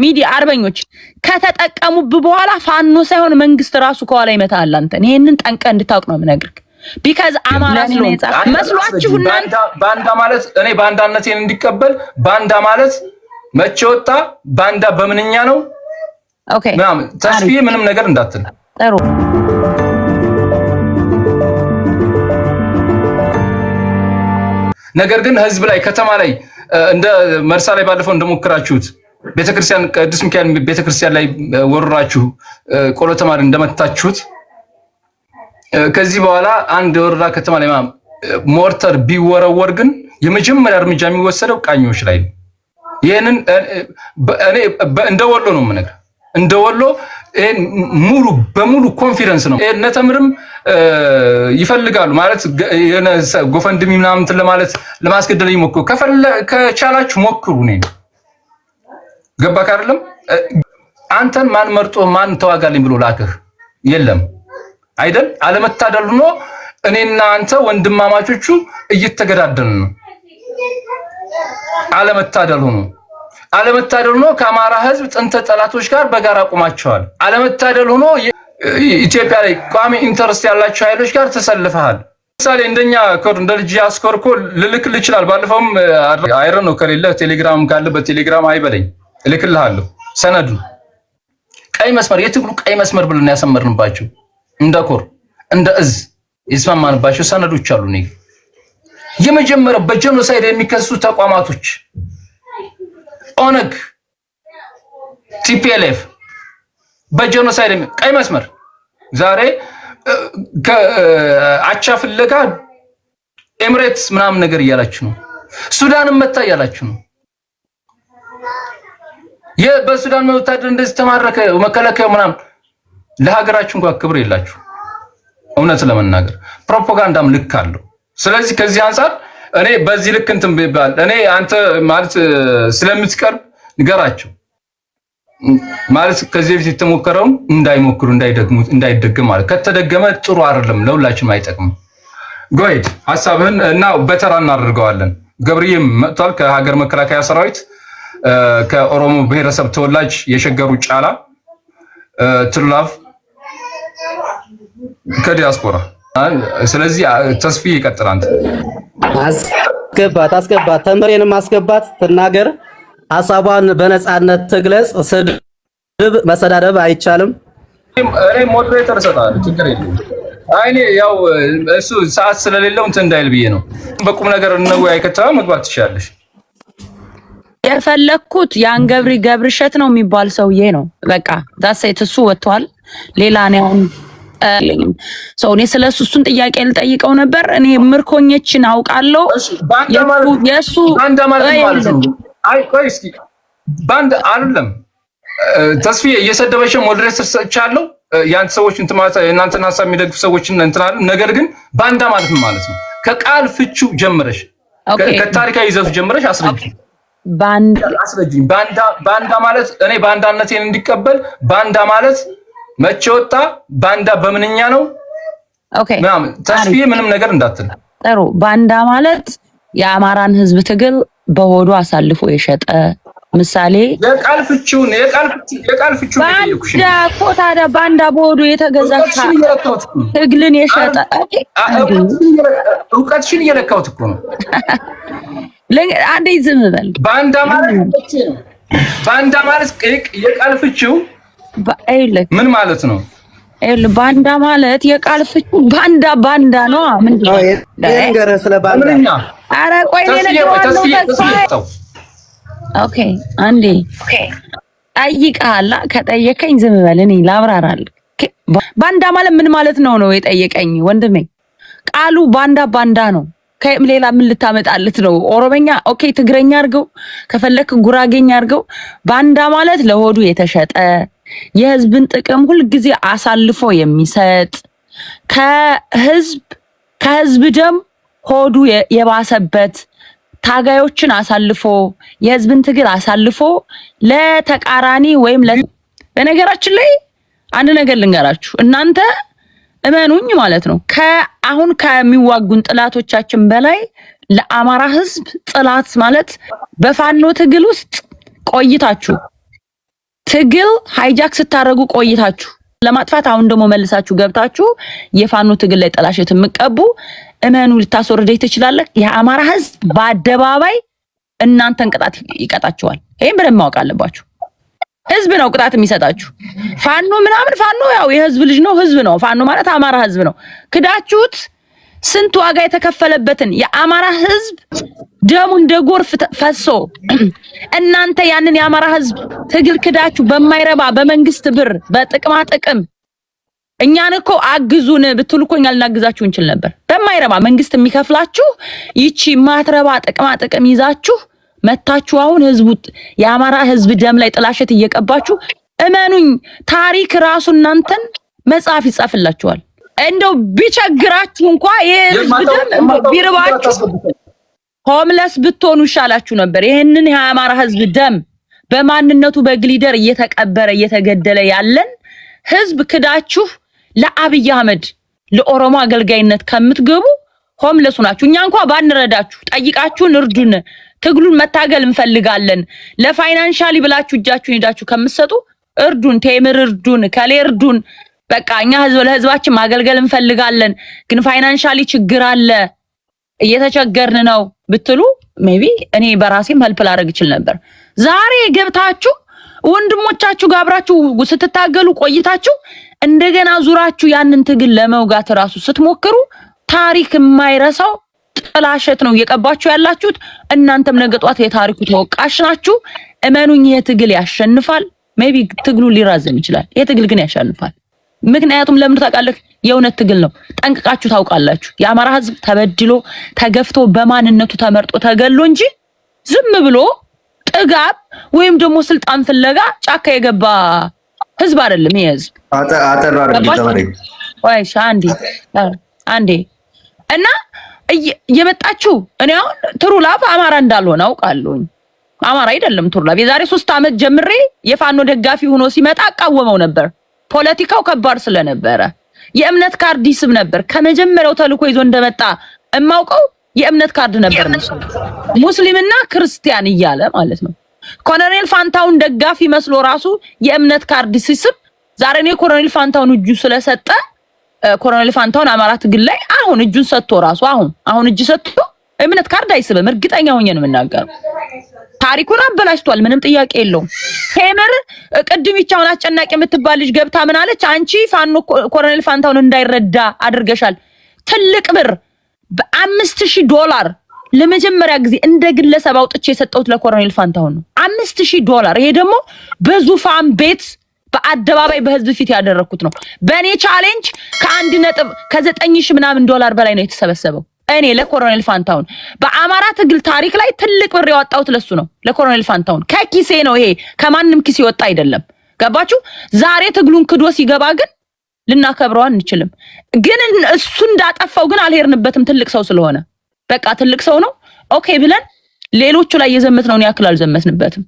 ሚዲያ አርበኞች ከተጠቀሙብ በኋላ ፋኖ ሳይሆን መንግስት ራሱ ከኋላ ይመታል። አንተን ይሄንን ጠንቀ እንድታውቅ ነው የምነግርህ። ቢካዝ አማራ መስሏችሁ እናንተ ባንዳ ማለት እኔ ባንዳነቴን እንዲቀበል ባንዳ ማለት መቼ ወጣ ባንዳ በምንኛ ነው? ኦኬ ተስፋዬ ምንም ነገር እንዳትል ጥሩ ነገር ግን ህዝብ ላይ ከተማ ላይ እንደ መርሳ ላይ ባለፈው እንደሞከራችሁት ቤተክርስቲያን ቅዱስ ሚካኤል ቤተክርስቲያን ላይ ወረራችሁ ቆሎ ተማሪ እንደመታችሁት ከዚህ በኋላ አንድ ወረራ ከተማ ላይ ሞርተር ቢወረወር ግን የመጀመሪያ እርምጃ የሚወሰደው ቃኞች ላይ ነው። ይሄንን እኔ እንደወሎ ነው የምነግርህ። እንደወሎ ይሄን ሙሉ በሙሉ ኮንፊደንስ ነው። እነተምርም ይፈልጋሉ ማለት የነ ጎፈንድሚ ምናምን ለማለት ለማስገደል ይሞክሩ። ከቻላችሁ ሞክሩ። ነኝ ገባክ አይደለም? አንተን ማን መርጦ ማን ተዋጋልኝ ብሎ ላከህ? የለም አይደል? አለመታደል ነው። እኔና አንተ ወንድማማቾቹ እየተገዳደልን ነው። አለመታደል ሆኖ ከአማራ ህዝብ ጥንተ ጠላቶች ጋር በጋራ ቆማቸዋል። አለመታደል ሆኖ ኢትዮጵያ ላይ ቋሚ ኢንተረስት ያላቸው ኃይሎች ጋር ተሰልፈሃል። ለምሳሌ እንደኛ ኮድ እንደ ልጅ አስኮርኮ ልልክል ይችላል። ባለፈውም አይረን ነው ከሌለ ቴሌግራም ካለ በቴሌግራም አይበለኝ እልክልሃለሁ። ሰነዱ ቀይ መስመር የትግሉ ቀይ መስመር ብለን ያሰመርንባቸው እንደ ኮር እንደ እዝ ይስማማንባቸው ሰነዶች አሉ። ነው የመጀመሪያው በጄኖሳይድ የሚከሱ ተቋማቶች ኦነግ ቲፒኤልኤፍ በጄኖሳይድ ቀይ መስመር ዛሬ ከአቻ ፍለጋ ኤሚሬትስ ምናምን ነገር እያላችሁ ነው። ሱዳንም መታ እያላችሁ ነው። በሱዳን ወታደር እንደዚህ ተማረከ መከላከያ ምናምን ለሀገራችሁ እንኳን ክብር የላችሁ። እውነት ለመናገር ፕሮፓጋንዳም ልክ አለው። ስለዚህ ከዚህ አንፃር እኔ በዚህ ልክ እንትን ቢባል እኔ አንተ ማለት ስለምትቀርብ ንገራቸው ማለት ከዚህ በፊት የተሞከረውን እንዳይሞክሩ እንዳይደገም ማለት ከተደገመ ጥሩ አይደለም፣ ለሁላችንም አይጠቅምም። ጎይድ ሐሳብህን እና በተራ እናደርገዋለን። ገብርዬም መጥቷል ከሀገር መከላከያ ሰራዊት ከኦሮሞ ብሔረሰብ ተወላጅ የሸገሩ ጫላ ትላፍ ከዲያስፖራ። ስለዚህ ተስፋዬ ይቀጥል። አንተ አስገባት ተምሬንም አስገባት ትናገር ሐሳቧን በነጻነት ትግለጽ። ስድብ መሰዳደብ አይቻልም። እኔ ሞዴሬተር እሰጣለሁ፣ ችግር የለም። አይኔ ያው እሱ ሰዓት ስለሌለው እንትን እንዳይል ብዬ ነው። በቁም ነገር እንወያይ ከተማ መግባት ትችላለሽ። የፈለኩት ያን ገብርሸት ነው የሚባል ሰውዬ ነው። በቃ ዳሰይት እሱ ወጥቷል። ሌላ ነው አለኝም ሰው እኔ ስለሱ እሱን ጥያቄ ልጠይቀው ነበር። እኔ ምርኮኞችን አውቃለሁ። የሱ ባንዳ ማለት ነው። አይ ቆይ እስኪ ባንዳ አይደለም ተስፋዬ እየሰደበሽ ሞዴሬተር ሰጥቻለሁ። ያን ሰዎች እንትን ማለት እናንተን ሐሳብ የሚደግፉ ሰዎችን እንትን አለ። ነገር ግን ባንዳ ማለት ምን ማለት ነው? ከቃል ፍቹ ጀምረሽ ከታሪካዊ ይዘቱ ጀምረሽ አስረጅኝ። ባንዳ ማለት እኔ ባንዳነቴን እንዲቀበል ባንዳ ማለት መቼ ወጣ ባንዳ በምንኛ ነው? ኦኬ ተስፋዬ ምንም ነገር እንዳትል። ጥሩ ባንዳ ማለት የአማራን ህዝብ ትግል በሆዱ አሳልፎ የሸጠ ምሳሌ የቃል ፍቹን ባንዳ እኮ ታዲያ ባንዳ በሆዱ የተገዛ ትግልን የሸጠ እውቀትሽን እየለካሁት እኮ ነው። አንዴ ዝም በል። ባንዳ ማለት የቃል ፍቺው ምን ማለት ነው? ባንዳ ማለት የቃል ፍቺው ባንዳ ነው። ምንድነው? ነገር ስለ ባንዳ አረ ቆይ ኦኬ አንዴ ጠይቀሃል። ከጠየቀኝ ዝም በል፣ እኔ ላብራራልህ። ባንዳ ማለት ምን ማለት ነው የጠየቀኝ ወንድሜ። ቃሉ ባንዳ ነው። ከሌላ ምን ልታመጣልት ነው? ኦሮመኛ ኦኬ፣ ትግረኛ አድርገው፣ ከፈለክ ጉራጌኛ አድርገው። ባንዳ ማለት ለሆዱ የተሸጠ የህዝብን ጥቅም ሁል ጊዜ አሳልፎ የሚሰጥ ከህዝብ ደም ሆዱ የባሰበት ታጋዮችን አሳልፎ የህዝብን ትግል አሳልፎ ለተቃራኒ ወይም በነገራችን ላይ አንድ ነገር ልንገራችሁ እናንተ እመኑኝ ማለት ነው። አሁን ከሚዋጉን ጥላቶቻችን በላይ ለአማራ ህዝብ ጥላት ማለት በፋኖ ትግል ውስጥ ቆይታችሁ ትግል ሃይጃክ ስታረጉ ቆይታችሁ ለማጥፋት አሁን ደግሞ መልሳችሁ ገብታችሁ የፋኖ ትግል ላይ ጠላሸት የምትቀቡ እመኑ ልታስወርደው ትችላለህ። የአማራ ህዝብ በአደባባይ እናንተን ቅጣት ይቀጣችኋል። ይሄን በደንብ ማወቅ አለባችሁ። ህዝብ ነው ቅጣት የሚሰጣችሁ። ፋኖ ምናምን ፋኖ ያው የህዝብ ልጅ ነው፣ ህዝብ ነው። ፋኖ ማለት አማራ ህዝብ ነው። ክዳችሁት ስንት ዋጋ የተከፈለበትን የአማራ ህዝብ ደሙ እንደ ጎርፍ ፈሶ እናንተ ያንን የአማራ ህዝብ ትግል ክዳችሁ በማይረባ በመንግስት ብር በጥቅማ ጥቅም እኛን እኮ አግዙን ብትሉ እኮ እኛ ልናግዛችሁ እንችል ነበር። በማይረባ መንግስት የሚከፍላችሁ ይቺ ማትረባ ጥቅማ ጥቅም ይዛችሁ መታችሁ አሁን ህዝቡ የአማራ ህዝብ ደም ላይ ጥላሸት እየቀባችሁ እመኑኝ ታሪክ ራሱ እናንተን መጽሐፍ ይጻፍላችኋል። እንደው ቢቸግራችሁ እንኳን የህዝብ ደም ቢርባችሁ ሆምለስ ብትሆኑ ይሻላችሁ ነበር። ይሄንን የአማራ ህዝብ ደም በማንነቱ በግሊደር እየተቀበረ እየተገደለ ያለን ህዝብ ክዳችሁ ለአብይ አህመድ ለኦሮሞ አገልጋይነት ከምትገቡ ሆምለሱ ናችሁ። እኛ እንኳን ባንረዳችሁ ጠይቃችሁን እርዱን፣ ትግሉን መታገል እንፈልጋለን ለፋይናንሻሊ ብላችሁ እጃችሁን ሄዳችሁ ከምትሰጡ እርዱን፣ ቴምር እርዱን፣ ከሌ እርዱን፣ በቃ እኛ ህዝብ ለህዝባችን ማገልገል እንፈልጋለን ግን ፋይናንሻሊ ችግር አለ እየተቸገርን ነው ብትሉ ሜቢ እኔ በራሴም ሄልፕ ላደርግ ይችል ነበር። ዛሬ ገብታችሁ ወንድሞቻችሁ ጋር አብራችሁ ስትታገሉ ቆይታችሁ እንደገና ዙራችሁ ያንን ትግል ለመውጋት ራሱ ስትሞክሩ ታሪክ የማይረሳው ጥላሸት ነው እየቀባችሁ ያላችሁት። እናንተም ነገ ጧት የታሪኩ ተወቃሽ ናችሁ። እመኑኝ ይሄ ትግል ያሸንፋል። ሜቢ ትግሉ ሊራዘም ይችላል፣ ይሄ ትግል ግን ያሸንፋል። ምክንያቱም ለምን ታውቃለህ? የእውነት ትግል ነው። ጠንቅቃችሁ ታውቃላችሁ። የአማራ ህዝብ ተበድሎ ተገፍቶ በማንነቱ ተመርጦ ተገሎ እንጂ ዝም ብሎ ጥጋብ ወይም ደግሞ ስልጣን ፍለጋ ጫካ የገባ ህዝብ አይደለም። ይሄ ህዝብ አጠራር ቢተወሪ ወይ አንዴ እና የመጣችሁ እኔ አሁን ትሩላፍ አማራ እንዳልሆነ አውቃለሁኝ። አማራ አይደለም ትሩላፍ። የዛሬ 3 አመት ጀምሬ የፋኖ ደጋፊ ሆኖ ሲመጣ አቃወመው ነበር። ፖለቲካው ከባድ ስለነበረ የእምነት ካርድ ይስብ ነበር። ከመጀመሪያው ተልኮ ይዞ እንደመጣ እማውቀው የእምነት ካርድ ነበር ሙስሊምና ክርስቲያን እያለ ማለት ነው። ኮሎኔል ፋንታውን ደጋፊ መስሎ ራሱ የእምነት ካርድ ሲስብ ዛሬ ነው ኮሎኔል ፋንታውን እጁ ስለሰጠ ኮሎኔል ፋንታውን አማራ ትግል ላይ አሁን እጁን ሰጥቶ ራሱ አሁን እጅ ሰጥቶ እምነት ካርድ አይስብም። እርግጠኛ ሆኜ ነው የምናገረው። ታሪኩን አበላሽቷል። ምንም ጥያቄ የለውም። ቴምር ቅድም ይቻውን አስጨናቂ የምትባል ልጅ ገብታ ምን አለች? አንቺ ፋኖ ኮሎኔል ፋንታውን እንዳይረዳ አድርገሻል። ትልቅ ብር $5000 ለመጀመሪያ ጊዜ እንደ ግለሰብ አውጥቼ የሰጠሁት ለኮሎኔል ፋንታውን ነው። $5000። ይሄ ደግሞ በዙፋን ቤት በአደባባይ በህዝብ ፊት ያደረኩት ነው። በእኔ ቻሌንጅ ከ9,000 ምናምን $1 በላይ ነው የተሰበሰበው። እኔ ለኮሎኔል ፋንታውን በአማራ ትግል ታሪክ ላይ ትልቅ ብር ያወጣሁት ለሱ ነው፣ ለኮሎኔል ፋንታውን ከኪሴ ነው። ይሄ ከማንም ኪሴ ወጣ አይደለም። ገባችሁ? ዛሬ ትግሉን ክዶ ሲገባ ግን ልናከብረው አንችልም። ግን እሱ እንዳጠፋው ግን አልሄድንበትም። ትልቅ ሰው ስለሆነ በቃ ትልቅ ሰው ነው ኦኬ ብለን ሌሎቹ ላይ የዘመትነውን ያክል አልዘመትንበትም።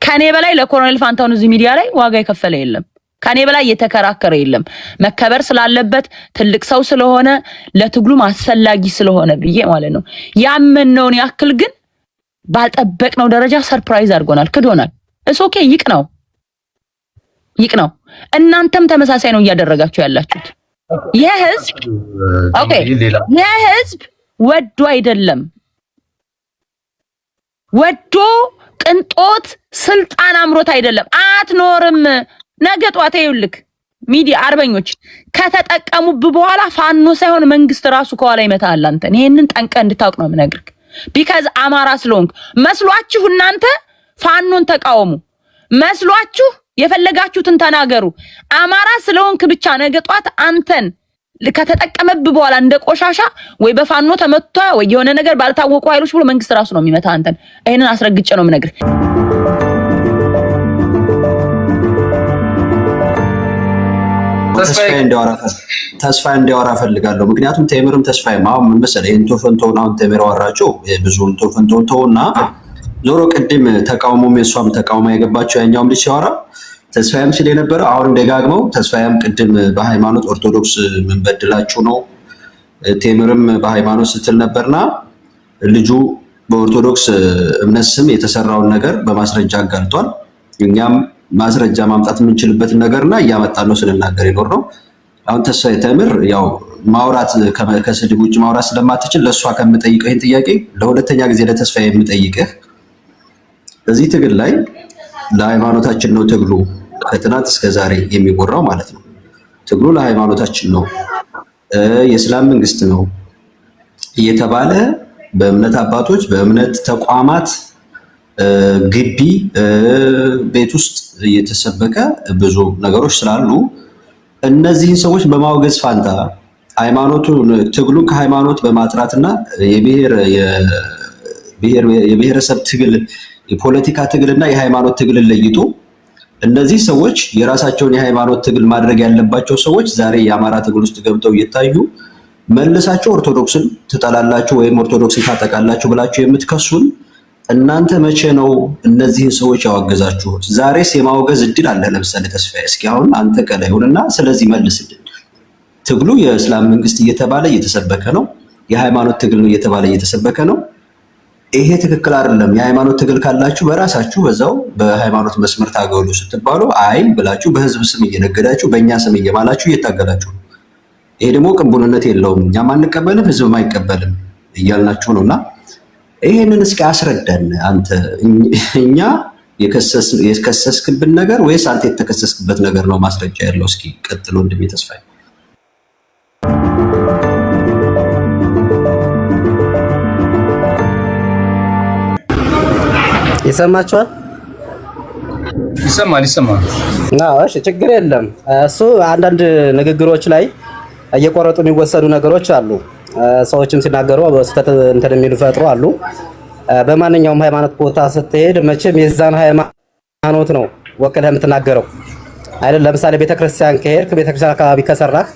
ከኔ በላይ ለኮሎኔል ፋንታውን እዚህ ሚዲያ ላይ ዋጋ የከፈለ የለም። ከኔ በላይ የተከራከረ የለም። መከበር ስላለበት ትልቅ ሰው ስለሆነ ለትግሉ አስፈላጊ ስለሆነ ብዬ ማለት ነው። ያመነውን ያክል ግን ባልጠበቅነው ደረጃ ሰርፕራይዝ አድርጎናል፣ ክዶናል። ኦኬ ይቅ ነው። እናንተም ተመሳሳይ ነው እያደረጋችሁ ያላችሁት። ይሄ ህዝብ ወዶ አይደለም፣ ወዶ ቅንጦት ስልጣን አምሮት አይደለም። አትኖርም። ነገ ጧት ይኸውልህ ሚዲያ አርበኞች ከተጠቀሙብ በኋላ ፋኖ ሳይሆን መንግስት ራሱ ከኋላ ይመታል አንተን። ይሄንን ጠንቀ እንድታውቅ ነው የምነግርህ። ቢካዝ አማራ ስለሆንክ መስሏችሁ እናንተ ፋኖን ተቃወሙ፣ መስሏችሁ የፈለጋችሁትን ተናገሩ። አማራ ስለሆንክ ብቻ ነገ ጧት አንተን ከተጠቀመብ በኋላ እንደ ቆሻሻ ወይ በፋኖ ተመቷ ወይ የሆነ ነገር ባልታወቁ ኃይሎች ብሎ መንግስት ራሱ ነው የሚመታ አንተን። ይሄንን አስረግጬ ነው የምነግርህ። ተስፋ እንዲያወራ ፈልጋለሁ። ምክንያቱም ቴምርም ተስፋዬም አሁን ምን መሰለህ እንቶ ፈንቶውን አሁን ቴምር አወራቸው ብዙ እንቶ ፈንቶውና ዞሮ ቅድም ተቃውሞም የሷም ተቃውማ የገባቸው ያኛውም ልጅ ሲያወራ ተስፋዬም ሲል የነበረ አሁንም ደጋግመው ተስፋዬም ቅድም በሃይማኖት ኦርቶዶክስ ምን በድላችሁ ነው ቴምርም በሃይማኖት ስትል ነበርና ልጁ በኦርቶዶክስ እምነት ስም የተሰራውን ነገር በማስረጃ አጋልጧል። እኛም ማስረጃ ማምጣት የምንችልበትን ነገርና እያመጣን ነው ስንናገር ይኖር ነው። አሁን ተስፋዬ ተምር ያው ማውራት ከስድብ ውጭ ማውራት ስለማትችል ለእሷ ከምጠይቀው ይህን ጥያቄ ለሁለተኛ ጊዜ ለተስፋዬ የምጠይቅህ በዚህ ትግል ላይ ለሃይማኖታችን ነው ትግሉ ከትናንት እስከ ዛሬ የሚወራው ማለት ነው። ትግሉ ለሃይማኖታችን ነው፣ የእስላም መንግስት ነው እየተባለ በእምነት አባቶች በእምነት ተቋማት ግቢ ቤት ውስጥ እየተሰበከ ብዙ ነገሮች ስላሉ እነዚህን ሰዎች በማውገዝ ፋንታ ሃይማኖቱን ትግሉን ከሃይማኖት በማጥራትና የብሔረሰብ ትግል የፖለቲካ ትግልና የሃይማኖት ትግልን ለይቶ እነዚህ ሰዎች የራሳቸውን የሃይማኖት ትግል ማድረግ ያለባቸው ሰዎች ዛሬ የአማራ ትግል ውስጥ ገብተው እየታዩ መልሳችሁ ኦርቶዶክስን ትጠላላችሁ ወይም ኦርቶዶክስን ታጠቃላችሁ ብላችሁ የምትከሱን እናንተ መቼ ነው እነዚህን ሰዎች ያወገዛችሁት? ዛሬስ የማውገዝ እድል አለ። ለምሳሌ ተስፋዬ እስኪ አሁን አንተ ከላይ ሆነና ስለዚህ መልስልን። ትግሉ የእስላም መንግስት እየተባለ እየተሰበከ ነው፣ የሃይማኖት ትግል ነው እየተባለ እየተሰበከ ነው። ይሄ ትክክል አይደለም። የሃይማኖት ትግል ካላችሁ በራሳችሁ በዛው በሃይማኖት መስመር ታገሉ ስትባሉ አይ ብላችሁ በህዝብ ስም እየነገዳችሁ በእኛ ስም እየማላችሁ እየታገላችሁ ነው። ይሄ ደግሞ ቅቡልነት የለውም። እኛም አንቀበልም ህዝብም አይቀበልም እያልናችሁ ነውና ይሄንን እስኪ አስረዳን። አንተ እኛ የከሰስክብን ነገር ወይስ አንተ የተከሰስክበት ነገር ነው ማስረጃ ያለው? እስኪ ቀጥሎ ወንድሜ ተስፋዬ። ይሰማችኋል? ይሰማል። አዎ እሺ፣ ችግር የለም። እሱ አንዳንድ ንግግሮች ላይ እየቆረጡ የሚወሰዱ ነገሮች አሉ። ሰዎችም ሲናገሩ በስተት እንትን የሚሉ ፈጥሮ አሉ። በማንኛውም ሃይማኖት ቦታ ስትሄድ መቼም የዛን ሃይማኖት ነው ወክለህ የምትናገረው አይደል? ለምሳሌ ቤተክርስቲያን ከሄድክ ቤተክርስቲያን አካባቢ ከሰራህ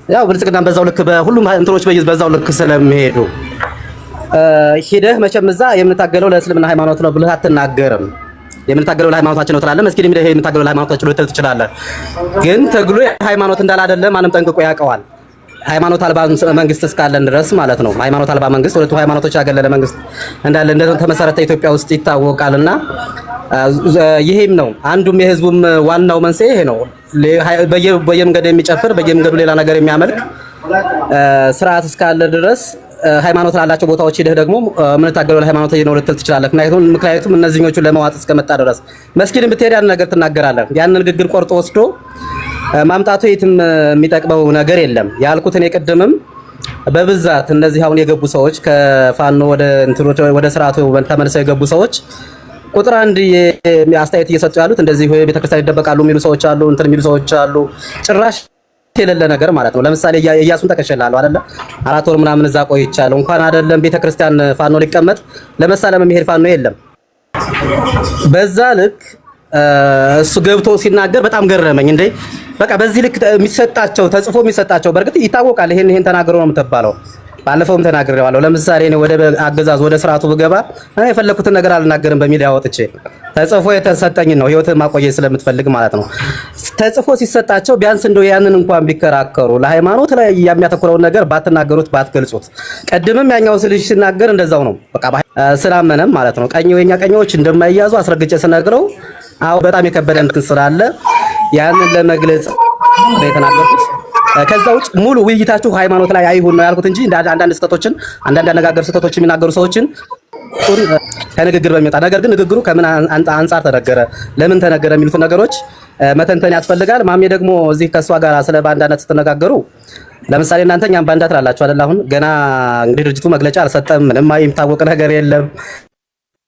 ያው ብልጽግናም በዛው ልክ በሁሉም እንትኖች በዛው ልክ ስለሚሄዱ ሂደህ መቼም እዛ የምንታገለው ለእስልምና ሃይማኖት ነው ብለህ አትናገርም። የምንታገለው ለሃይማኖታችን ነው ትላለህ። መስጊድ ሄደህ የምንታገለው ለሃይማኖታችን ነው ትችላለህ። ግን ትግሉ ሃይማኖት እንዳላደለ ማንም ጠንቅቆ ያውቀዋል። ሃይማኖት አልባ መንግስት እስካለን ድረስ ማለት ነው። ሃይማኖት አልባ መንግስት ሁለቱ ሃይማኖቶች ያገለለ መንግስት እንዳለ እንደተመሰረተ ኢትዮጵያ ውስጥ ይታወቃልና ይሄም ነው አንዱም የህዝቡም ዋናው መንስኤ ይሄ ነው። በየመንገዱ የሚጨፍር በየመንገዱ ሌላ ነገር የሚያመልክ ስርዓት እስካለ ድረስ ሃይማኖት ላላቸው ቦታዎች ሄደህ ደግሞ የምንታገለው ለሃይማኖት ነው ልትል ትችላለህ። ምክንያቱም እነዚህኞቹን ለመዋጥ እስከመጣ ድረስ መስጊድን ብትሄድ ያን ነገር ትናገራለህ። ያን ንግግር ቆርጦ ወስዶ ማምጣቱ የትም የሚጠቅመው ነገር የለም። ያልኩት እኔ ቅድምም በብዛት እነዚህ አሁን የገቡ ሰዎች ከፋኖ ወደ እንትሮች ወደ ስርዓቱ ተመልሰው የገቡ ሰዎች ቁጥር አንድ አስተያየት እየሰጡ ያሉት እንደዚህ ቤተክርስቲያን ይደበቃሉ የሚሉ ሰዎች አሉ፣ እንትን የሚሉ ሰዎች አሉ። ጭራሽ የሌለ ነገር ማለት ነው። ለምሳሌ እያሱን ተከሸላለሁ አይደለ? 4 ወር ምናምን እዛ ቆይቻለሁ። እንኳን አይደለም ቤተክርስቲያን ፋኖ ሊቀመጥ ለመሳለም የሚሄድ ፋኖ የለም። በዛ ልክ እሱ ገብቶ ሲናገር በጣም ገረመኝ። እንዴ በቃ በዚህ ልክ የሚሰጣቸው ተጽፎ የሚሰጣቸው በእርግጥ ይታወቃል። ይሄን ተናግሮ ነው የምትባለው። ባለፈውም ተናግሬዋለሁ። ለምሳሌ እኔ ወደ አገዛዝ ወደ ስርዓቱ ብገባ እኔ የፈለኩትን ነገር አልናገርም በሚል ያወጥቼ ተጽፎ የተሰጠኝ ነው ህይወትን ማቆየት ስለምትፈልግ ማለት ነው። ተጽፎ ሲሰጣቸው ቢያንስ እንደው ያንን እንኳን ቢከራከሩ ለሃይማኖት ላይ የሚያተኩረውን ነገር ባትናገሩት ባትገልጹት። ቀድምም ያኛው ልጅ ሲናገር እንደዛው ነው። በቃ ስላመነም ማለት ነው የኛ ቀኞች እንደማይያዙ አስረግጬ ስነግረው አዎ በጣም የከበደ እንትን ስላለ ያንን ለመግለጽ ነው የተናገርኩት። ከዛ ውጭ ሙሉ ውይይታችሁ ሃይማኖት ላይ አይሁን ነው ያልኩት እንጂ አንዳንድ ስህተቶችን አንዳንድ አነጋገር ስህተቶችን የሚናገሩ ሰዎችን ከንግግር በሚወጣ ነገር ግን ንግግሩ ከምን አንጻር ተነገረ፣ ለምን ተነገረ የሚሉት ነገሮች መተንተን ያስፈልጋል። ማሜ ደግሞ እዚህ ከሷ ጋር ስለ ባንዳነት ስትነጋገሩ ለምሳሌ እናንተ እኛም ባንዳ ትላላችሁ አይደል? አሁን ገና እንግዲህ ድርጅቱ መግለጫ አልሰጠም። ምንም የሚታወቅ ነገር የለም።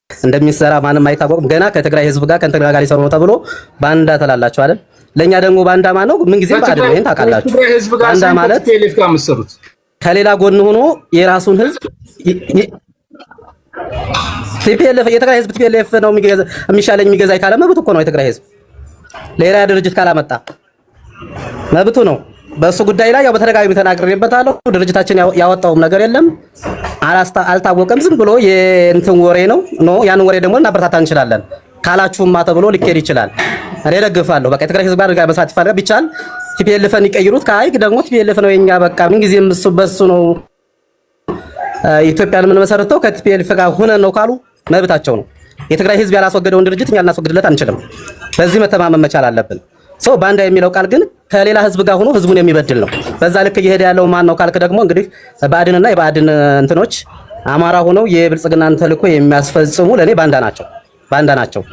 እንደሚሰራ ማንም አይታወቅም። ገና ከትግራይ ህዝብ ጋር ከትግራይ ጋር ሊሰሩ ነው ተብሎ ባንዳ ትላላችሁ አይደል? ለኛ ደግሞ ባንዳ ማለት ነው ምን ጊዜም ባንዳ ነው። ይሄን ታውቃላችሁ። ባንዳ ማለት ከሌላ ጎን ሆኖ የራሱን ህዝብ ቲፒኤልኤፍ የትግራይ ህዝብ ቲፒኤልኤፍ ነው የሚሻለኝ የሚገዛኝ ካለ መብቱ እኮ ነው። የትግራይ ህዝብ ሌላ ድርጅት ካላመጣ መብቱ ነው። በእሱ ጉዳይ ላይ ያው በተደጋጋሚ ተናግሬበታለሁ። ድርጅታችን ያወጣውም ነገር የለም፣ አልታወቀም። ዝም ብሎ የእንትን ወሬ ነው። ያን ወሬ ደግሞ እናበረታታ እንችላለን ካላችሁማ ተብሎ ሊኬድ ይችላል። እኔ ደግፋለሁ። በቃ የትግራይ ህዝብ ጋር መስራት ይፈልጋል። ቢቻል ቲፒኤልኤፍን ይቀይሩት። ካይ ደግሞ ቲፒኤልኤፍ ነው የኛ በቃ ምን ጊዜም እሱ በሱ ነው ኢትዮጵያን ምን መሰረተው ከቲፒኤልኤፍ ጋር ሆነን ነው ካሉ መብታቸው ነው። የትግራይ ህዝብ ያላስወገደውን ድርጅት እኛ ልናስወግድለት አንችልም። በዚህ መተማመን መቻል አለብን። ባንዳ የሚለው ቃል ግን ከሌላ ህዝብ ጋር ሆኖ ህዝቡን የሚበድል ነው። በዛ ልክ እየሄደ ያለው ማን ነው ካልክ ደግሞ እንግዲህ ብአዴንና የብአዴን እንትኖች አማራ ሆነው የብልጽግናን ተልዕኮ የሚያስፈጽሙ ለኔ ባንዳ ናቸው።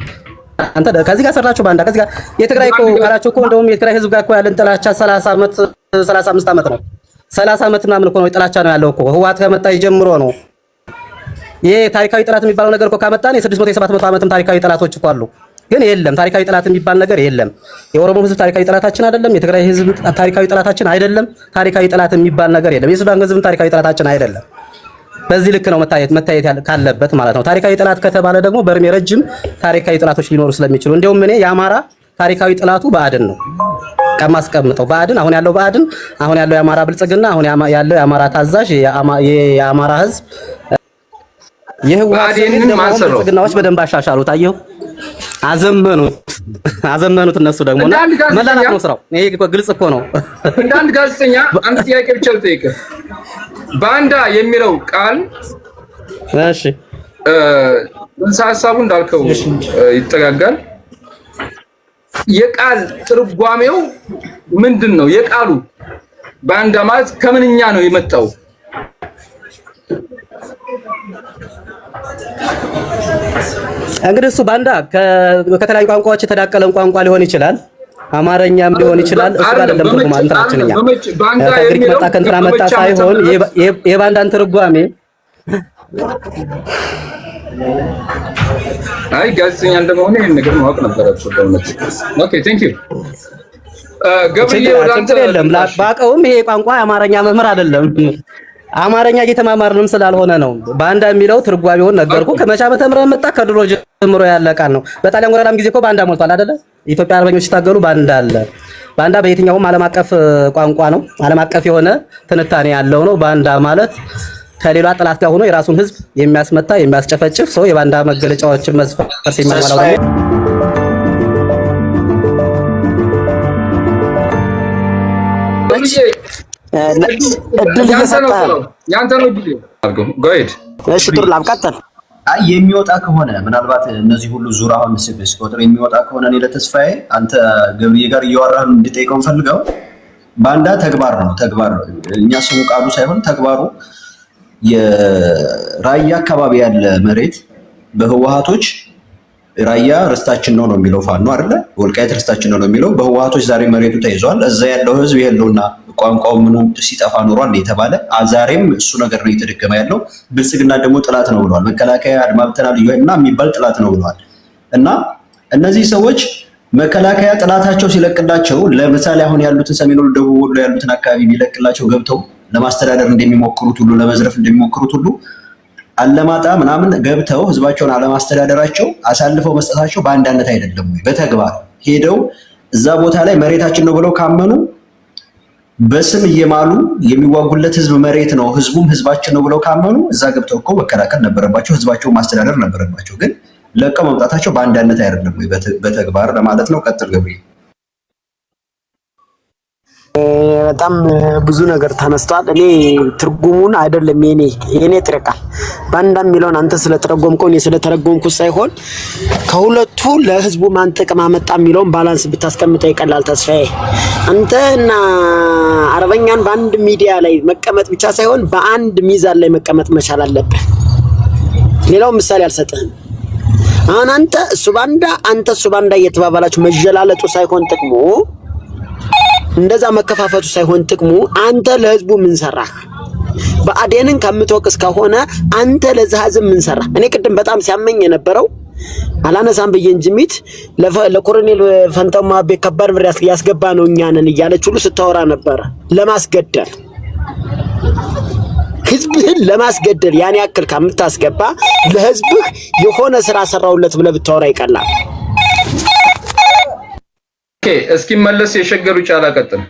አንተ ከዚህ ጋር ሰራችሁ ባንዳ ከዚህ ጋር የትግራይ እኮ ካላችሁ እኮ እንደውም የትግራይ ህዝብ ጋር እኮ ያለን ጥላቻ 30 ዓመት 35 ዓመት ነው። 30 ዓመት ምናምን እኮ ነው ጥላቻ ነው ያለው እኮ ህወሓት ከመጣ ጀምሮ ነው። ይሄ ታሪካዊ ጠላት የሚባለው ነገር እኮ ካመጣን የ600 የ700 ዓመትም ታሪካዊ ጠላቶች እኮ አሉ። ግን የለም ታሪካዊ ጠላት የሚባል ነገር የለም። የኦሮሞ ህዝብ ታሪካዊ ጠላታችን አይደለም። የትግራይ ህዝብ ታሪካዊ ጠላታችን አይደለም። ታሪካዊ ጠላት የሚባል ነገር የለም። የሱዳን ህዝብ ታሪካዊ ጠላታችን አይደለም። በዚህ ልክ ነው መታየት ካለበት ማለት ነው። ታሪካዊ ጠላት ከተባለ ደግሞ በእድሜ ረጅም ታሪካዊ ጠላቶች ሊኖሩ ስለሚችሉ እንደውም እኔ የአማራ ታሪካዊ ጠላቱ ብአዴን ነው ከማስቀምጠው። ብአዴን አሁን ያለው ብአዴን አሁን ያለው የአማራ ብልጽግና አሁን ያለው የአማራ ታዛዥ የአማራ ህዝብ የህወሓትን ብልጽግናዎች በደንብ አሻሻሉት። አየሁ አዘመኑት። እነሱ ደግሞ መላላት ነው ስራው። ይሄ እኮ ግልጽ እኮ ነው። እንደ አንድ ጋዜጠኛ አንድ ጥያቄ ብቻ ልጠይቅህ። ባንዳ የሚለው ቃል እሺ ሀሳቡ እንዳልከው ይጠጋጋል። የቃል ትርጓሜው ምንድን ነው? የቃሉ ባንዳ ማለት ከምንኛ ነው የመጣው? እንግዲህ እሱ ባንዳ ከተለያዩ ቋንቋዎች የተዳቀለን ቋንቋ ሊሆን ይችላል። አማርኛም ሊሆን ይችላል። እሱ ጋር አይደለም ትርጉም አንተራችንኛ ከግሪክ መጣ ከእንትና መጣ ሳይሆን የባንዳን ትርጓሜ አይ ጋዜጠኛ እንደመሆነ ይሄን ነገር ማወቅ ነበረብሽ። ኦኬ ቴንክ ዩ ገብርዬ ወደ አንተ የለም ባቀውም ይሄ ቋንቋ የአማርኛ መምህር አይደለም። አማርኛ እየተማማርንም ስላልሆነ ነው። ባንዳ የሚለው ትርጓሜውን ነገርኩ። ከመቼ ዓመተ ምህረት መጣ? ከድሮ ጀምሮ ያለ ቃል ነው። በጣሊያን ወረራም ጊዜ እኮ ባንዳ ሞልቷል አይደለ? ኢትዮጵያ አርበኞች ሲታገሉ ባንዳ አለ። ባንዳ በየትኛውም ዓለም አቀፍ ቋንቋ ነው። ዓለም አቀፍ የሆነ ትንታኔ ያለው ነው። ባንዳ ማለት ከሌላ ጠላት ጋር ሆኖ የራሱን ህዝብ የሚያስመታ የሚያስጨፈጭፍ ሰው የባንዳ መገለጫዎችን መስፈርት የሚያሟላው እድል እየሰጠህ ነው። ያንተ ነው ጊዜ አድርገው ጎይድ። እሺ ጥሩ ላምቀጥል። አይ የሚወጣ ከሆነ ምናልባት እነዚህ ሁሉ ዙር አሁን ስቆጥር የሚወጣ ከሆነ እኔ ለተስፋዬ አንተ ገብርዬ ጋር እያወራህ እንድጠይቀው ፈልገው ባንዳ ተግባር ነው። እኛ ስሙ ቃሉ ሳይሆን ተግባሩ የራያ አካባቢ ያለ መሬት በህወሓቶች ራያ ርስታችን ነው የሚለው ፋኖ አይደለ? ወልቃይት ርስታችን ነው የሚለው በህወሓቶች ዛሬ መሬቱ ተይዟል። እዛ ያለው ህዝብ የለውና ቋንቋው ምኑ ሲጠፋ ኖሯል የተባለ ዛሬም እሱ ነገር ነው እየተደገመ ያለው። ብልጽግና ደግሞ ጥላት ነው ብለዋል። መከላከያ አድማ ብተና ልዩ ኃይልና የሚባል ጥላት ነው ብለዋል። እና እነዚህ ሰዎች መከላከያ ጥላታቸው ሲለቅላቸው ለምሳሌ አሁን ያሉትን ሰሜን ወሎ፣ ደቡብ ወሎ ያሉትን አካባቢ ቢለቅላቸው ገብተው ለማስተዳደር እንደሚሞክሩት ሁሉ ለመዝረፍ እንደሚሞክሩት ሁሉ አለማጣ ምናምን ገብተው ህዝባቸውን አለማስተዳደራቸው አሳልፈው መስጠታቸው በአንዳነት አይደለም ወይ? በተግባር ሄደው እዛ ቦታ ላይ መሬታችን ነው ብለው ካመኑ በስም እየማሉ የሚዋጉለት ህዝብ መሬት ነው ህዝቡም ህዝባችን ነው ብለው ካመኑ እዛ ገብተው እኮ መከላከል ነበረባቸው፣ ህዝባቸውን ማስተዳደር ነበረባቸው። ግን ለቀው መምጣታቸው በአንዳነት አይደለም ወይ? በተግባር ለማለት ነው። ቀጥል ገብርኤል። በጣም ብዙ ነገር ተነስቷል። እኔ ትርጉሙን አይደለም የኔ ጥረቃል ባንዳ የሚለውን አንተ ስለተረጎምከው እኔ ስለተረጎምኩት ሳይሆን ከሁለቱ ለህዝቡ ማን ጥቅም አመጣ የሚለውን ባላንስ ብታስቀምጠው ይቀላል። ተስፋዬ አንተና አርበኛን በአንድ ሚዲያ ላይ መቀመጥ ብቻ ሳይሆን በአንድ ሚዛን ላይ መቀመጥ መቻል አለብህ። ሌላው ምሳሌ አልሰጥህም። አሁን አንተ እሱ ባንዳ እየተባባላችሁ መጀላለጡ ሳይሆን ጥቅሙ እንደዛ መከፋፈቱ ሳይሆን ጥቅሙ አንተ ለህዝቡ ምን ሰራህ? ብአዴንን ከምትወቅስ ከሆነ አንተ ለዛ ህዝብ ምን ሰራህ? እኔ ቅድም በጣም ሲያመኝ የነበረው አላነሳም ብዬ እንጂ ሚት ለኮሎኔል ፈንታው ማቤ ከባድ ብር ያስገባ ነው እኛ ነን እያለች ሁሉ ስታወራ ነበር። ለማስገደል ህዝብህን ለማስገደል ያን ያክል ከምታስገባ ለህዝብህ የሆነ ስራ ሰራውለት ብለህ ብታወራ ይቀላል። ኦኬ እስኪመለስ የሸገሩ ጫላ ቀጥል።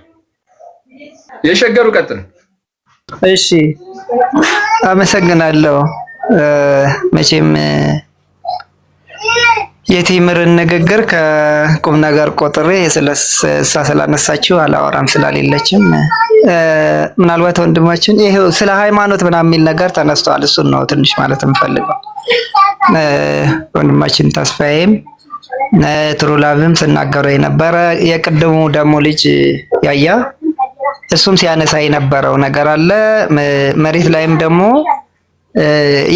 እሺ አመሰግናለሁ። መቼም የቴምርን ንግግር ከቁም ነገር ቆጥሬ ስላነሳችሁ አላወራም ስላሌለችም ምናልባት ወንድማችን ይሄው ስለ ሃይማኖት ምናምን የሚል ነገር ተነስቷል። እሱን ነው ትንሽ ማለት የምፈልገው። ወንድማችን ተስፋዬም ትሩላቭም ስናገረው የነበረ የቅድሙ ደግሞ ልጅ ያያ እሱም ሲያነሳ የነበረው ነገር አለ። መሬት ላይም ደግሞ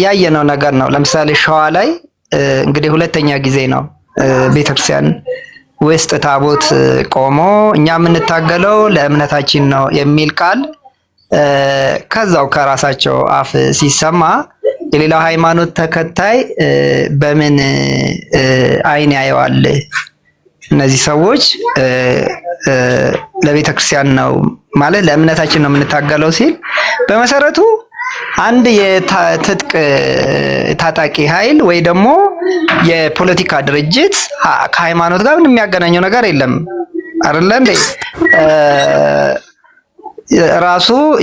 ያየነው ነገር ነው። ለምሳሌ ሸዋ ላይ እንግዲህ ሁለተኛ ጊዜ ነው ቤተክርስቲያን ውስጥ ታቦት ቆሞ እኛ የምንታገለው ለእምነታችን ነው የሚል ቃል ከዛው ከራሳቸው አፍ ሲሰማ የሌላው ሃይማኖት ተከታይ በምን አይን ያየዋል? እነዚህ ሰዎች ለቤተ ክርስቲያን ነው ማለት ለእምነታችን ነው የምንታገለው ሲል በመሰረቱ አንድ የትጥቅ ታጣቂ ኃይል ወይ ደግሞ የፖለቲካ ድርጅት ከሃይማኖት ጋር ምንም የሚያገናኘው ነገር የለም አይደለ እንዴ?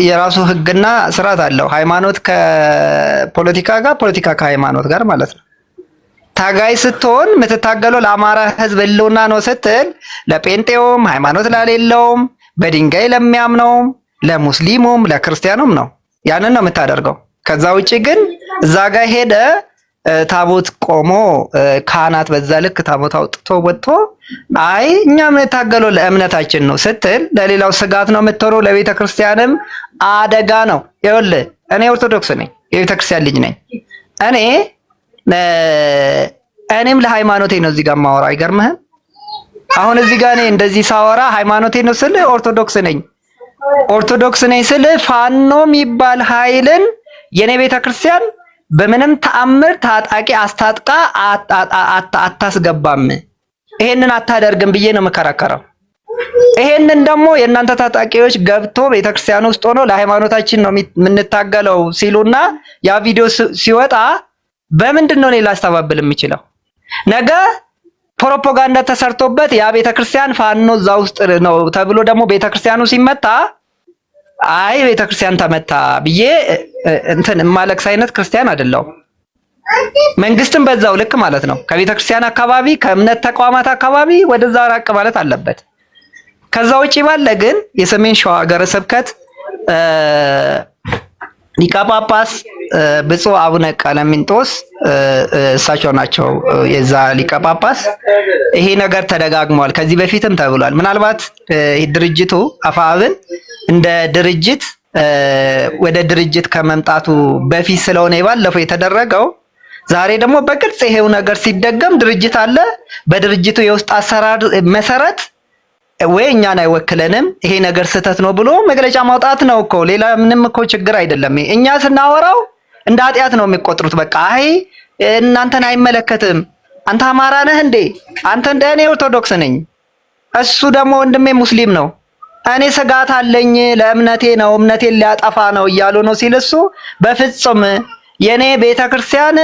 የራሱ ህግና ስርዓት አለው። ሃይማኖት ከፖለቲካ ጋር፣ ፖለቲካ ከሃይማኖት ጋር ማለት ነው። ታጋይ ስትሆን የምትታገለው ለአማራ ህዝብ ህልውና ነው ስትል ለጴንጤውም ሃይማኖት ላሌለውም በድንጋይ ለሚያምነውም ለሙስሊሙም ለክርስቲያኑም ነው ያንን ነው የምታደርገው። ከዛ ውጪ ግን እዛ ጋር ሄደ ታቦት ቆሞ ካህናት በዛ ልክ ታቦት አውጥቶ ወጥቶ አይ እኛ የምንታገለው ለእምነታችን ነው ስትል ለሌላው ስጋት ነው የምትሆነው፣ ለቤተ ክርስቲያንም አደጋ ነው። ይኸውልህ እኔ ኦርቶዶክስ ነኝ፣ የቤተ ክርስቲያን ልጅ ነኝ። እኔም ለሃይማኖቴ ነው እዚህ ጋር ማወራ። አይገርምህም? አሁን እዚህ ጋር እኔ እንደዚህ ሳወራ ሃይማኖቴ ነው ስል ኦርቶዶክስ ነኝ ስል ፋኖ የሚባል ኃይልን የኔ ቤተ ክርስቲያን በምንም ተአምር ታጣቂ አስታጥቃ አታስገባም፣ ይሄንን አታደርግም ብዬ ነው መከራከረው። ይሄንን ደግሞ የእናንተ ታጣቂዎች ገብቶ ቤተክርስቲያን ውስጥ ሆኖ ለሃይማኖታችን ነው የምንታገለው ሲሉና ያ ቪዲዮ ሲወጣ በምንድን ነው እኔ ላስተባብል የምችለው? ነገ ፕሮፓጋንዳ ተሰርቶበት ያ ቤተክርስቲያን ፋኖ እዛ ውስጥ ነው ተብሎ ደግሞ ቤተክርስቲያኑ ሲመታ አይ ቤተክርስቲያን ተመታ ብዬ እንትን ማለክስ አይነት ክርስቲያን አይደለሁም። መንግስትም በዛው ልክ ማለት ነው ከቤተክርስቲያን አካባቢ ከእምነት ተቋማት አካባቢ ወደዛ ራቅ ማለት አለበት። ከዛ ውጪ ባለ ግን የሰሜን ሸዋ ሀገረ ስብከት ሊቀ ጳጳስ ብፁዕ አቡነ ቀለሚንጦስ እሳቸው ናቸው የዛ ሊቀ ጳጳስ። ይሄ ነገር ተደጋግሟል፣ ከዚህ በፊትም ተብሏል። ምናልባት ድርጅቱ አፋብን እንደ ድርጅት ወደ ድርጅት ከመምጣቱ በፊት ስለሆነ ባለፈው የተደረገው ዛሬ ደግሞ በግልጽ ይሄው ነገር ሲደገም ድርጅት አለ። በድርጅቱ የውስጥ አሰራር መሰረት ወይ እኛን አይወክለንም ይሄ ነገር ስህተት ነው ብሎ መግለጫ ማውጣት ነው እኮ። ሌላ ምንም እኮ ችግር አይደለም። እኛ ስናወራው እንደ ኃጢአት ነው የሚቆጥሩት። በቃ አይ እናንተን አይመለከትም፣ አንተ አማራ ነህ እንዴ? አንተ እንደ እኔ ኦርቶዶክስ ነኝ፣ እሱ ደግሞ ወንድሜ ሙስሊም ነው፣ እኔ ስጋት አለኝ ለእምነቴ ነው እምነቴን ሊያጠፋ ነው እያሉ ነው ሲል እሱ በፍጹም የኔ ቤተክርስቲያን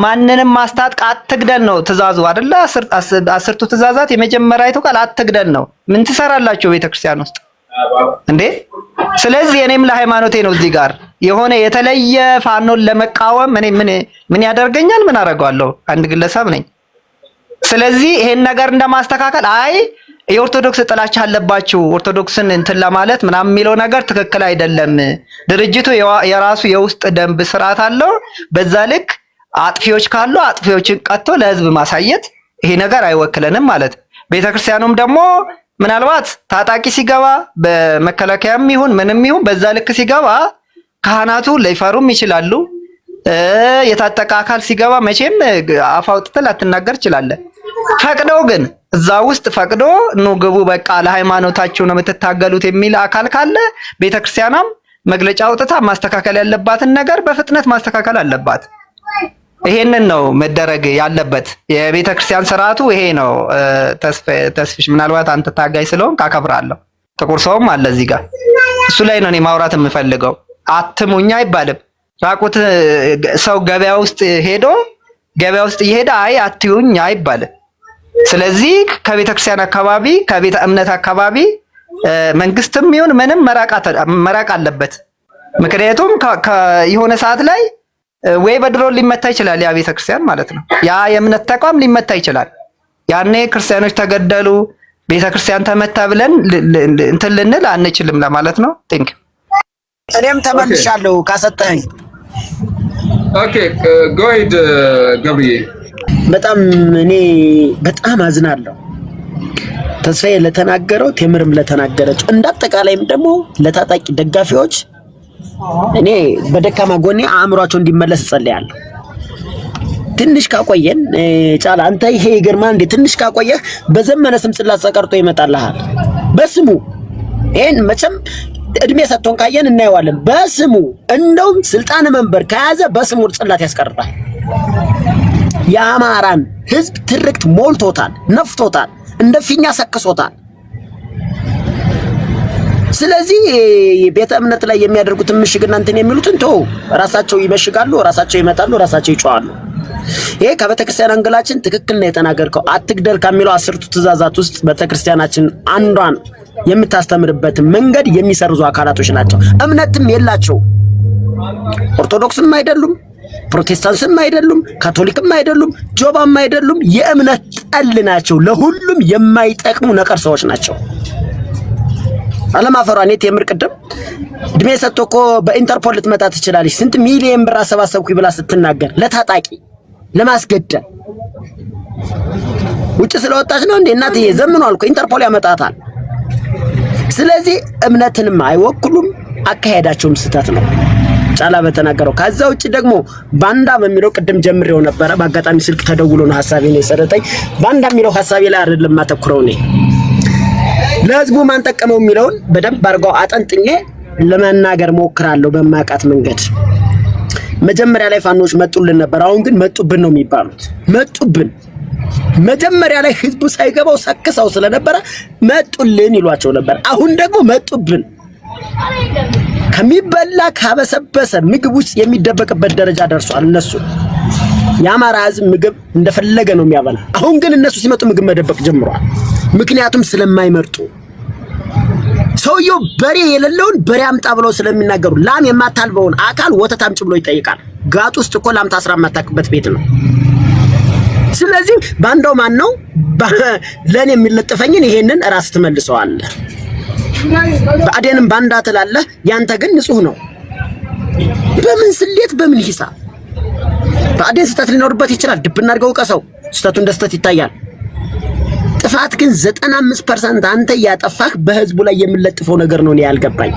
ማንንም ማስታጥቅ አትግደል ነው ትእዛዙ አይደለ? አስርቱ ትእዛዛት የመጀመሪያይቱ ቃል አትግደል ነው። ምን ትሰራላችሁ ቤተክርስቲያን ውስጥ እንዴ? ስለዚህ እኔም ለሃይማኖቴ ነው እዚህ ጋር የሆነ የተለየ ፋኖን ለመቃወም እኔ ምን ያደርገኛል? ምን አደርገዋለሁ? አንድ ግለሰብ ነኝ። ስለዚህ ይሄን ነገር እንደማስተካከል አይ የኦርቶዶክስ ጥላቻ አለባችሁ ኦርቶዶክስን እንትን ለማለት ምናምን የሚለው ነገር ትክክል አይደለም። ድርጅቱ የራሱ የውስጥ ደንብ ስርዓት አለው። በዛ ልክ አጥፊዎች ካሉ አጥፊዎችን ቀጥቶ ለህዝብ ማሳየት ይሄ ነገር አይወክለንም ማለት። ቤተክርስቲያኑም ደግሞ ምናልባት ታጣቂ ሲገባ በመከላከያም ይሁን ምንም ይሁን በዛ ልክ ሲገባ ካህናቱ ሊፈሩም ይችላሉ። የታጠቀ አካል ሲገባ መቼም አፍ አውጥተህ ላትናገር ትችላለህ። ፈቅደው ግን እዛ ውስጥ ፈቅዶ ኑ ግቡ በቃ ለሃይማኖታችሁ ነው የምትታገሉት የሚል አካል ካለ ቤተክርስቲያኗም መግለጫ አውጥታ ማስተካከል ያለባትን ነገር በፍጥነት ማስተካከል አለባት። ይሄንን ነው መደረግ ያለበት። የቤተክርስቲያን ስርዓቱ ይሄ ነው። ተስፍሽ ምናልባት አንተ ታጋይ ስለሆንክ አከብራለሁ። ጥቁር ሰውም አለ እዚህ ጋር እሱ ላይ ነው እኔ ማውራት የምፈልገው። አትሙኛ አይባልም። ራቁት ሰው ገበያ ውስጥ እየሄደ አይ አትዩኝ አይባልም። ስለዚህ ከቤተክርስቲያን አካባቢ ከቤተ እምነት አካባቢ መንግስትም ይሁን ምንም መራቅ አለበት። ምክንያቱም የሆነ ሰዓት ላይ ወይ በድሮን ሊመታ ይችላል ያ ቤተክርስቲያን ማለት ነው። ያ የእምነት ተቋም ሊመታ ይችላል። ያኔ ክርስቲያኖች ተገደሉ ቤተክርስቲያን ተመታ ብለን እንትን ልንል አንችልም ለማለት ነው። ቲንክ እኔም ተመልሻለሁ ካሰጠኝ ኦኬ ጎይድ ገብርዬ በጣም እኔ በጣም አዝናለሁ። ተስፋዬ ለተናገረው ቴምርም ለተናገረችው እንዳጠቃላይም ደግሞ ለታጣቂ ደጋፊዎች እኔ በደካማ ጎኔ አእምሯቸው እንዲመለስ እጸልያለሁ። ትንሽ ካቆየን ጫላ አንተ ይሄ ይገርማ እንዴ ትንሽ ካቆየህ በዘመነ ስም ጽላት ተቀርጦ ይመጣልሃል በስሙ ይሄን መቼም እድሜ ሰጥቶን ካየን እናየዋለን በስሙ እንደውም ስልጣን መንበር ከያዘ በስሙ ጽላት ያስቀርባል የአማራን ህዝብ ትርክት ሞልቶታል ነፍቶታል እንደ ፊኛ ሰክሶታል ስለዚህ ቤተ እምነት ላይ የሚያደርጉትን ምሽግና እንትን የሚሉትን ተው ራሳቸው ይመሽጋሉ ራሳቸው ይመጣሉ ራሳቸው ይጫዋሉ ይሄ ከቤተክርስቲያን አንገላችን ትክክል ነው የተናገርከው አትግደል ከሚለው 10ቱ ትእዛዛት ውስጥ ቤተክርስቲያናችን አንዷን የምታስተምርበት መንገድ የሚሰርዙ አካላቶች ናቸው እምነትም የላቸው ኦርቶዶክስም አይደሉም ፕሮቴስታንትም አይደሉም ካቶሊክም አይደሉም ጆባም አይደሉም የእምነት ጠል ናቸው ለሁሉም የማይጠቅሙ ነቀርሳዎች ናቸው አለማፈሯን የቴምር ቅድም እድሜ ሰጥቶኮ በኢንተርፖል ልትመጣ ትችላለች ስንት ሚሊዮን ብር አሰባሰብኩኝ ብላ ስትናገር ለታጣቂ ለማስገደል ውጭ ስለወጣች ነው እንዴ እናትዬ ዘምኗል እኮ ኢንተርፖል ያመጣታል ስለዚህ እምነትንም አይወክሉም አካሄዳቸውም ስተት ነው ጫላ በተናገረው ከዛ ውጭ ደግሞ ባንዳ በሚለው ቅድም ጀምሬው ነበር በአጋጣሚ ስልክ ተደውሎ ነው ሐሳቤን የሰረተኝ ባንዳ የሚለው ሐሳቤ ላይ አይደለም ማተኩረው ነው ለህዝቡ ማን ጠቀመው የሚለውን በደንብ አርጋው አጠንጥኜ ለመናገር ሞክራለሁ በማቃት መንገድ መጀመሪያ ላይ ፋኖች መጡልን ነበር አሁን ግን መጡብን ነው የሚባሉት መጡብን መጀመሪያ ላይ ህዝቡ ሳይገባው ሰክሰው ስለነበረ መጡልን ይሏቸው ነበር አሁን ደግሞ መጡብን ከሚበላ ካበሰበሰ ምግብ ውስጥ የሚደበቅበት ደረጃ ደርሷል እነሱ የአማራ ህዝብ ምግብ እንደፈለገ ነው የሚያበላ አሁን ግን እነሱ ሲመጡ ምግብ መደበቅ ጀምሯል ምክንያቱም ስለማይመርጡ ሰውየው በሬ የሌለውን በሬ አምጣ ብለው ስለሚናገሩ ላም የማታልበውን አካል ወተት አምጪ ብሎ ይጠይቃል ጋጥ ውስጥ እኮ ላም ታስራ ማታክበት ቤት ነው ስለዚህ ባንዳው ማን ነው ለኔ የሚለጥፈኝን ይሄንን ራስ ትመልሰዋለህ በአዴንም ባንዳ ትላለህ ያንተ ግን ንጹህ ነው በምን ስሌት በምን ሂሳብ በአዴን ስተት ሊኖርበት ይችላል ድብና አድርገው ቀሰው ስተቱ እንደስተት ይታያል ጥፋት ግን 95% አንተ ያጠፋህ በህዝቡ ላይ የሚለጥፈው ነገር ነው ያልገባኝ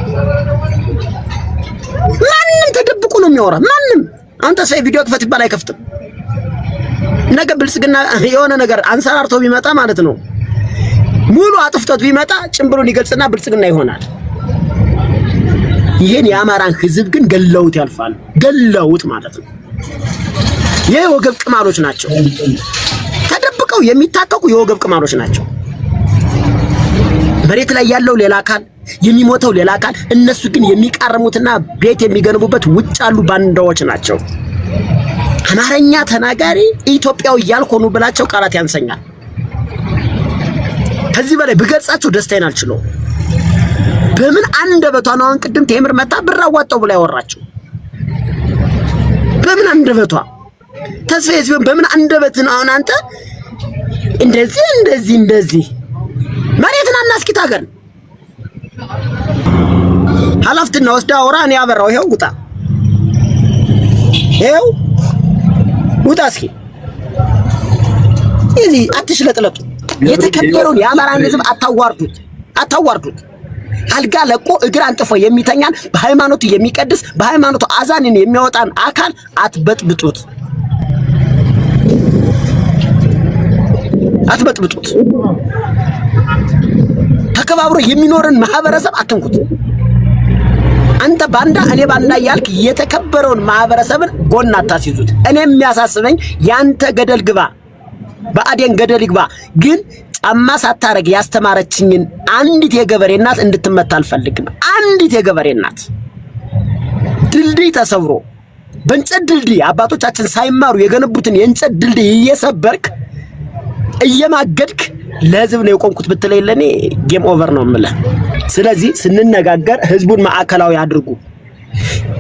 ማንንም ተደብቁ ነው የሚያወራ ማንንም አንተ ሳይ ቪዲዮ ክፈት ይባል አይከፍትም ነገ ብልጽግና የሆነ ነገር አንሰራርቶ ቢመጣ ማለት ነው ሙሉ አጥፍቶት ቢመጣ ጭምብሉን ይገልጽና ብልጽግና ይሆናል ይሄን የአማራን ህዝብ ግን ገለውት ያልፋል ገለውት ማለት ነው የወገብ ቅማሎች ናቸው ተደብቀው የሚታቀቁ የወገብ ቅማሎች ናቸው መሬት ላይ ያለው ሌላ አካል የሚሞተው ሌላ አካል እነሱ ግን የሚቃረሙትና ቤት የሚገነቡበት ውጭ ያሉ ባንዳዎች ናቸው አማርኛ ተናጋሪ ኢትዮጵያው ያልሆኑ ብላቸው ቃላት ያንሰኛል ከዚህ በላይ በገጻቸው ደስታዬን አልችለው በምን አንደበቷ ነው ቅድም ቴምር መጣ ብር አዋጣው ብላ ያወራቸው በምን አንደበቷ ተስፋዬ ሲሆን በምን አንደበት ነው አሁን አንተ እንደዚህ መሬትን አናስኪት ሀገር ኃላፊነት ወስዳ አውራ እኔ አበራው ይሄው ውጣ እስኪ እዚህ አትሽለጥለጡ የተከበረውን የአማራን ህዝብ አታዋርዱት አልጋ ለቆ እግር አንጥፎ የሚተኛን በሃይማኖቱ የሚቀድስ በሃይማኖቱ አዛንን የሚያወጣን አካል አትበጥብጡት ተከባብሮ የሚኖርን ማህበረሰብ አትንኩት አንተ ባንዳ እኔ ባንዳ ያልክ የተከበረውን ማህበረሰብን ጎን አታስይዙት እኔ የሚያሳስበኝ ያንተ ገደል ግባ በአዴን ገደል ይግባ ግን ጫማ ሳታረግ ያስተማረችኝን አንዲት የገበሬ እናት እንድትመታ አልፈልግም አንዲት የገበሬ እናት ድልድይ ተሰብሮ በእንጨት ድልድይ አባቶቻችን ሳይማሩ የገነቡትን የእንጨት ድልድይ እየሰበርክ እየማገድክ ለህዝብ ነው የቆምኩት ብትለኝ ለኔ ጌም ኦቨር ነው የምልህ ስለዚህ ስንነጋገር ህዝቡን ማዕከላዊ አድርጉ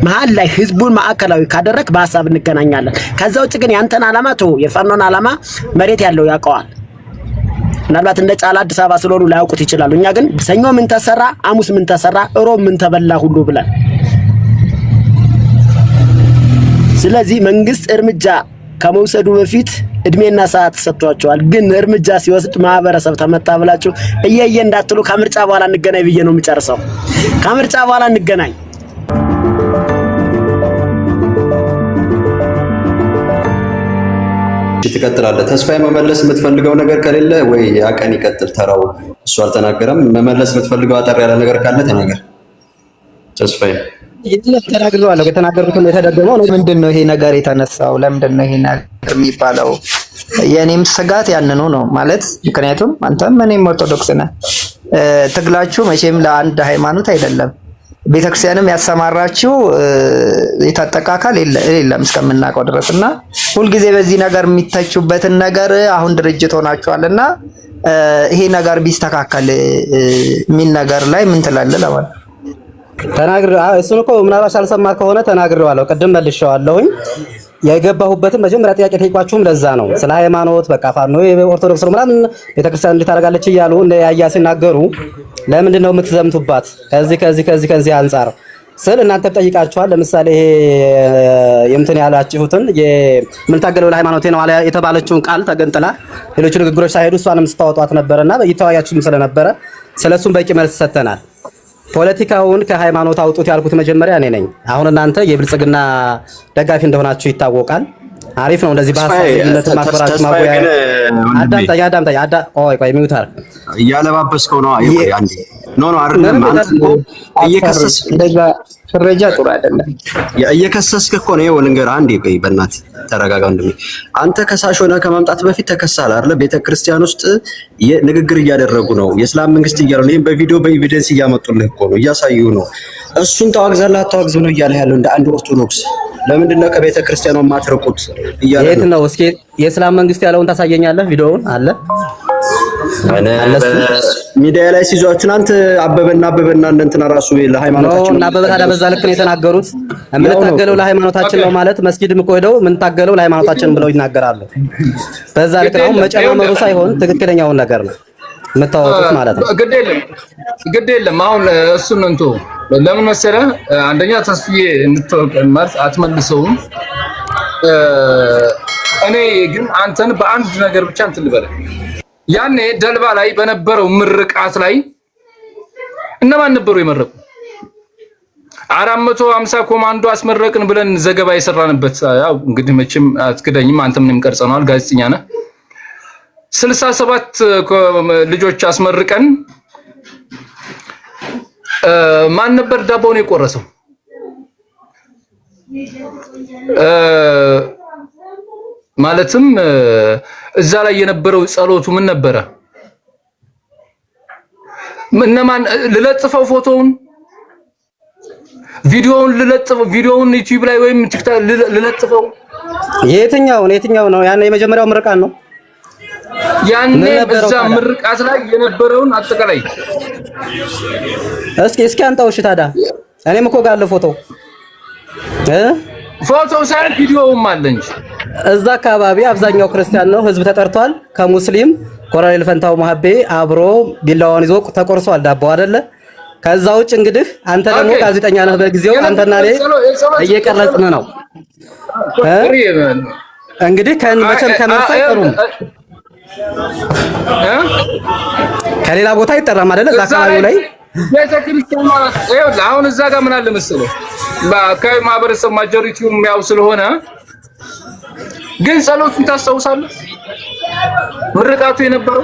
መሃል ላይ ህዝቡን ማዕከላዊ ካደረክ በሐሳብ እንገናኛለን ከዛ ውጭ ግን ያንተን አላማ ተው የፋኖን አላማ መሬት ያለው ያውቀዋል ምናልባት እንደ ጫላ አዲስ አበባ ስለሆኑ ላያውቁት ይችላሉ እኛ ግን ሰኞ ምን ተሰራ ሐሙስ ምን ተሰራ ሮብ ምን ተበላ ሁሉ ብለን ስለዚህ መንግስት እርምጃ ከመውሰዱ በፊት እድሜና ሰዓት ተሰጥቷቸዋል። ግን እርምጃ ሲወስድ ማህበረሰብ ተመታ ብላችሁ እየየ እንዳትሉ ከምርጫ በኋላ እንገናኝ ብዬ ነው የምጨርሰው። ከምርጫ በኋላ እንገናኝ። ትቀጥላለህ። ተስፋዬ መመለስ የምትፈልገው ነገር ከሌለ ወይ ያቀን ይቀጥል ተራው። እሱ አልተናገረም። መመለስ የምትፈልገው አጠር ያለ ነገር ካለ ተናገር ተስፋዬ። ተናግሬዋለሁ። ከተናገርኩት ነው የተደገመው ነው። ምንድነው ይሄ ነገር የተነሳው? ለምንድነው ይሄ ነገር የሚባለው? የኔም ስጋት ያንኑ ነው ማለት ምክንያቱም አንተም እኔም ኦርቶዶክስ ነን። ትግላችሁ መቼም ለአንድ ሃይማኖት አይደለም። ቤተክርስቲያንም ያሰማራችሁ የታጠቀ አካል የለም እስከምናውቀው ድረስና ሁልጊዜ በዚህ ነገር የሚተቹበትን ነገር አሁን ድርጅት ሆናችኋልና ይሄ ነገር ቢስተካከል የሚል ነገር ላይ ምን ትላለህ ለማለት እሱን እኮ ምናልባት ሳልሰማ ከሆነ ተናግሬዋለሁ። ቅድም መልሼዋለሁኝ። የገባሁበትን መጀመሪያ ጥያቄ ጠይቋችሁም ለዛ ነው። ስለ ሃይማኖት በቃ ፋኖ ኦርቶዶክስ ነው ምናምን ቤተክርስቲያን እንዴት ታደርጋለች እያሉ እንደ ያያ ሲናገሩ ለምንድን ነው የምትዘምቱባት? ከዚህ አንፃር ስለ እናንተ ጠይቃችኋል። ለምሳሌ ይሄ የምትን ያላችሁትን የምንታገለው ለሃይማኖቴ ነው አለ የተባለችውን ቃል ተገንጥላ ሌሎች ንግግሮች ሳይሄዱ እሷንም ስታወጧት ነበርና ይተዋያችሁም ስለነበረ ስለሱም በቂ መልስ ሰጥተናል። ፖለቲካውን ከሃይማኖት አውጡት ያልኩት መጀመሪያ እኔ ነኝ። አሁን እናንተ የብልጽግና ደጋፊ እንደሆናችሁ ይታወቃል። አሪፍ ነው እንደዚህ በሐሳብነት ማክበራችሁ ማወያ አዳምጣኝ ቆይ ሚውታር እያለባበስከው ነው። አይ አንዴ ኖ አይደለም። አንተ እኮ እየከሰስክ እንደዛ ፍረጃ ጥሩ አይደለም። እየከሰስክ እኮ ነው። ልንገርህ አንዴ ቆይ በእናትህ ተረጋጋ። እንደምን አንተ ከሳሽ ሆነህ ከማምጣት በፊት ተከሳል አይደለ? ቤተክርስቲያን ውስጥ ንግግር እያደረጉ ነው። የእስላም መንግስት እያሉ ነው። ይሄን በቪዲዮ በኤቪደንስ እያመጡልህ እኮ ነው፣ እያሳዩ ነው። እሱን ተዋግዛለህ አታዋግዝም ነው እያለ ያለው እንደ አንድ ኦርቶዶክስ። ለምንድን ነው ከቤተ ክርስቲያኑ የማትርቁት እያለ ነው። የት ነው እስኪ የእስላም መንግስት ያለውን ታሳየኛለህ? ቪዲዮውን አለ ሚዲያ ላይ ሲዟችሁ ትናንት አበበና እንትና ራሱ ለሃይማኖታችን ነው። አበበ ታዲያ በዛ ልክ ነው የተናገሩት። የምንታገለው ለሃይማኖታችን ነው ማለት መስጊድም እኮ ሄደው የምንታገለው ለሃይማኖታችን ብለው ይናገራሉ። በዛ ልክ ነው መጨማመሩ ሳይሆን ትክክለኛውን ነገር ነው የምታወጡት ማለት ነው። ግድ የለም አሁን እሱን እንቶ ለምን መሰለህ አንደኛ ተስፍዬ እንድትወቅ ማለት አትመልሰውም። እኔ ግን አንተን በአንድ ነገር ብቻ እንትን ልበልህ። ያኔ ደልባ ላይ በነበረው ምርቃት ላይ እነማን ነበሩ የመረቁ? 450 ኮማንዶ አስመረቅን ብለን ዘገባ የሰራንበት ያው እንግዲህ መቼም አትክደኝም፣ አንተ ምንም ቀርጸናል፣ ጋዜጠኛ ነህ። 67 ልጆች አስመርቀን ማን ነበር ዳቦውን የቆረሰው? ማለትም እዛ ላይ የነበረው ጸሎቱ ምን ነበረ? እነማን ልለጥፈው? ፎቶውን ቪዲዮውን ዩቲዩብ ላይ ወይም ቲክቶክ ልለጥፈው? የትኛው ነው? ያን የመጀመሪያው ምርቃት ነው። ያኔ በዛ ምርቃት ላይ የነበረውን አጠቃላይ እስኪ አንጣው። እሺ ታዲያ እኔም እኮ ጋር አለ ፎቶ ሳይሆን ቪዲዮውም አለ እንጂ እዛ አካባቢ አብዛኛው ክርስቲያን ነው፣ ህዝብ ተጠርቷል። ከሙስሊም ኮሎኔል ፈንታው ማህቤ አብሮ ቢላዋን ይዞ ተቆርሷል ዳቦ አይደለ? ከዛ ውጭ እንግዲህ አንተ ደግሞ ጋዜጠኛ ነህ፣ በጊዜው አንተና እኔ እየቀረጽን ነው። እንግዲህ መቼም ከመርሳ አይጠሩም፣ ከሌላ ቦታ አይጠራም አይደለ? እዛ አካባቢው ላይ ቤተክርስቲያን አሁን እዛ ጋር ምን አለ መሰለህ በአካባቢ ማህበረሰብ ማጆሪቲው ያው ስለሆነ ግን ጸሎቱን ታስታውሳለህ? ምርቃቱ የነበረው